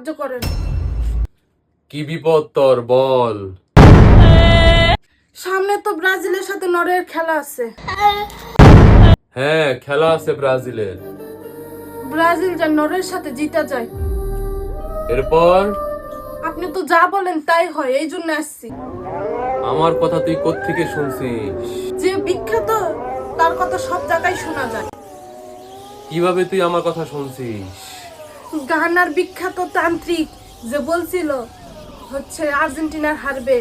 সাহায্য করেন। কি বিপদ তোর বল। সামনে তো ব্রাজিলের সাথে নরওয়ের খেলা আছে। হ্যাঁ, খেলা আছে ব্রাজিলের। ব্রাজিল যা নরওয়ের সাথে জিতা যায়। এরপর আপনি তো যা বলেন তাই হয়, এই জন্য আসছি। আমার কথা তুই কোত্থেকে শুনছিস? যে বিখ্যাত তার কথা সব জায়গায় শোনা যায়। কিভাবে তুই আমার কথা শুনছিস? গানার বিখ্যাত তান্ত্রিক যে বলছিল আর্জেন্টিনার হারবে,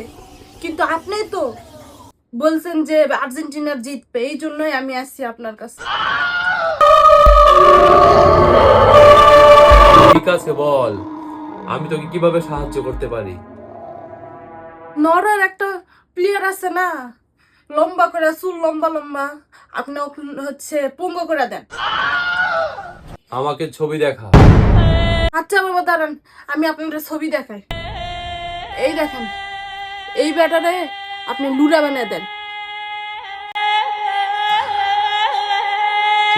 কিন্তু আপনি তো বলছেন যে আর্জেন্টিনার জিতবে, এই জন্যই আমি আসছি আপনার কাছে। ঠিক আছে বল, আমি তোকে কিভাবে সাহায্য করতে পারি? নরওয়ের একটা প্লেয়ার আছে না, লম্বা করে চুল, লম্বা লম্বা, আপনি পঙ্গু করে দেন। আমাকে ছবি দেখা। আচ্ছা বাবা দাঁড়ান, আমি আপনাদের ছবি দেখাই। এই দেখেন, এই ব্যাটারে আপনি লুলা বানিয়ে দেন।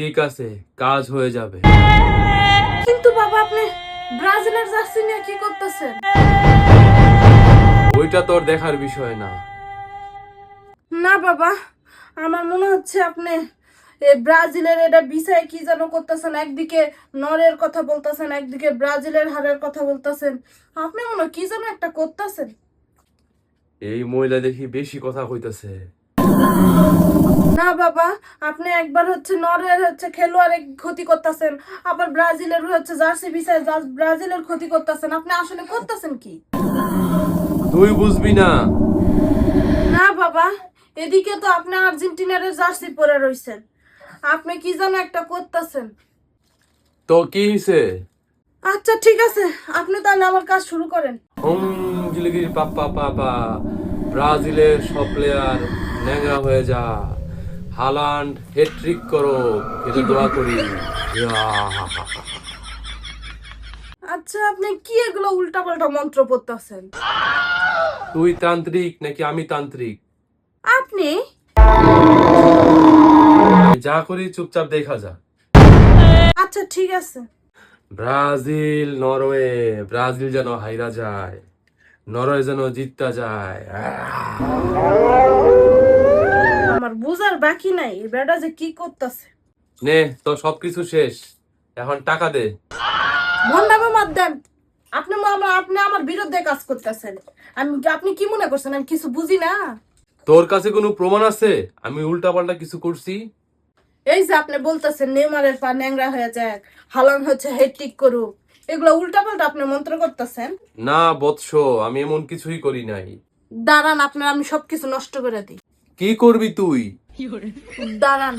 ঠিক আছে, কাজ হয়ে যাবে। কিন্তু বাবা আপনি ব্রাজিলের জার্সি নিয়ে কি করতেছেন? ওইটা তোর দেখার বিষয় না। না বাবা, আমার মনে হচ্ছে আপনি ব্রাজিলের এটা বিষয়ে কি যেন করতেছেন। একদিকে নরের কথা বলতেছেন, একদিকে ব্রাজিলের হারের কথা বলতেছেন। আপনি মনে হয় কি যেন একটা করতেছেন। এই মহিলা দেখি বেশি কথা কইতাছে। না বাবা, আপনি একবার নরের খেলোয়াড়ের ক্ষতি করতেছেন, আবার ব্রাজিলের জার্সি বিষয়ে ব্রাজিলের ক্ষতি করতেছেন। আপনি আসলে করতেছেন কি? তুই বুঝবি না। না বাবা, এদিকে তো আপনি আর্জেন্টিনার জার্সি পরে রইছেন, আপনি কি যেন একটা করতেছেন। তো কি হইছে? আচ্ছা ঠিক আছে, আপনি তাহলে আমার কাজ শুরু করেন। জিলিগিরি পাপা পাপা, ব্রাজিলের সব প্লেয়ার ন্যাংরা হয়ে যা। হালান্ড হ্যাট্রিক করো, এটা দোয়া করি। আচ্ছা আপনি কি এগুলো উল্টাপাল্টা মন্ত্র পড়তেছেন? তুই তান্ত্রিক নাকি আমি তান্ত্রিক? আপনি আমি যা করি চুপচাপ দেখা যা। আচ্ছা ঠিক আছে। ব্রাজিল নরওয়ে, ব্রাজিল যেন হাইরা যায়, নরওয়ে যেন জিততে যায়। আমার বুঝার বাকি নাই এই বেটা যে কি করতেছে। নে তো সবকিছু শেষ, এখন টাকা দে। ভন্ডামে মার দেন। আপনি আমার বিরুদ্ধে কাজ করতেছেন। আপনি কি মনে করছেন আমি কিছু বুঝি না? তোর কাছে কোনো প্রমাণ আছে আমি উল্টাপাল্টা কিছু করছি? এই যে আপনি বলতেছেন নেইমারের পা ন্যাংরা হয়ে যায়, হালান হ্যাট্রিক করুক, এগুলো উল্টাপাল্টা আপনি মন্ত্র করতেছেন। না বৎস, আমি এমন কিছুই করি নাই। দাঁড়ান, আমি সবকিছু নষ্ট করে দিই। কি করবি তুই? দাঁড়ান,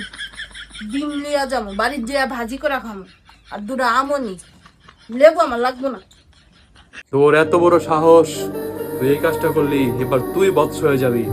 ডিম লিয়া যাবো, বাড়ির যে ভাজি করে খামো, আর দুটা আমনি লেবু আমার লাগবো না। তোর এত বড় সাহস, তুই এই কাজটা করলি, এবার তুই বৎস হয়ে যাবি।